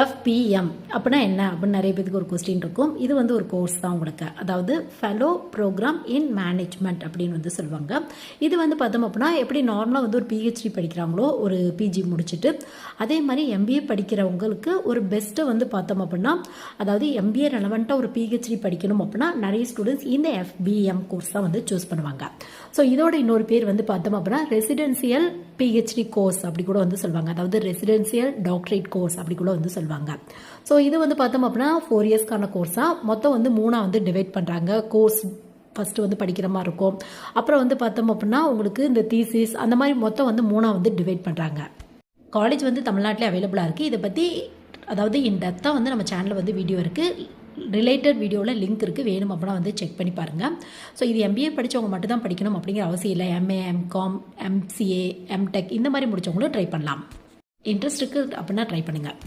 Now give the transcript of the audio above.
FPM அப்படின்னா என்ன அப்படின்னு நிறைய பேருக்கு ஒரு கொஸ்டின் இருக்கும். இது வந்து ஒரு கோர்ஸ் தான் உங்களுக்கு. அதாவது ஃபெலோ ப்ரோக்ராம் இன் மேனேஜ்மெண்ட் அப்படின்னு வந்து சொல்லுவாங்க. இது வந்து பார்த்தோம் அப்படின்னா எப்படி நார்மலாக வந்து ஒரு PhD படிக்கிறாங்களோ ஒரு PG முடிச்சுட்டு அதே மாதிரி MBA படிக்கிறவங்களுக்கு ஒரு பெஸ்ட்டை வந்து பார்த்தோம் அப்படின்னா அதாவது MBA ரெலவெண்ட்டாக ஒரு PhD படிக்கணும் அப்படின்னா நிறைய ஸ்டூடெண்ட்ஸ் இந்த FBM கோர்ஸ் தான் வந்து சூஸ் பண்ணுவாங்க. ஸோ இதோட இன்னொரு பேர் வந்து பார்த்தோம் அப்படின்னா ரெசிடென்சியல் PhD கோர்ஸ் அப்படி கூட வந்து சொல்லுவாங்க. அதாவது ரெசிடென்சியல் டாக்டரேட் கோர்ஸ் அப்படி கூட வந்து சொல்லுவாங்க. ஸோ இது வந்து பார்த்தோம் அப்படின்னா 4 இயர்ஸ்க்கான கோர்ஸாக மொத்தம் வந்து 3 வந்து டிவைட் பண்ணுறாங்க. கோர்ஸ் ஃபஸ்ட்டு வந்து படிக்கிற மாதிரி இருக்கும். அப்புறம் வந்து பார்த்தோம் அப்படின்னா உங்களுக்கு இந்த தீசிஸ் அந்த மாதிரி மொத்தம் வந்து 3 வந்து டிவைட் பண்ணுறாங்க. காலேஜ் வந்து தமிழ்நாட்டிலே அவைலபிளாக இருக்குது. இதை பற்றி அதாவது இன் டெப்த்தாக வந்து நம்ம சேனலில் வந்து வீடியோ இருக்குது. ரிலேட்டட் வீடியோவில் லிங்க் இருக்குது, வேணும் அப்படின்னா வந்து செக் பண்ணி பாருங்கள். ஸோ இது MBA படித்தவங்க மட்டும் தான் படிக்கணும் அப்படிங்கிற அவசியம் இல்லை. MA, MCom, MCA, MTech இந்த மாதிரி முடித்தவங்களும் ட்ரை பண்ணலாம். இன்ட்ரெஸ்ட் இருக்குது அப்படின்னா ட்ரை பண்ணுங்கள்.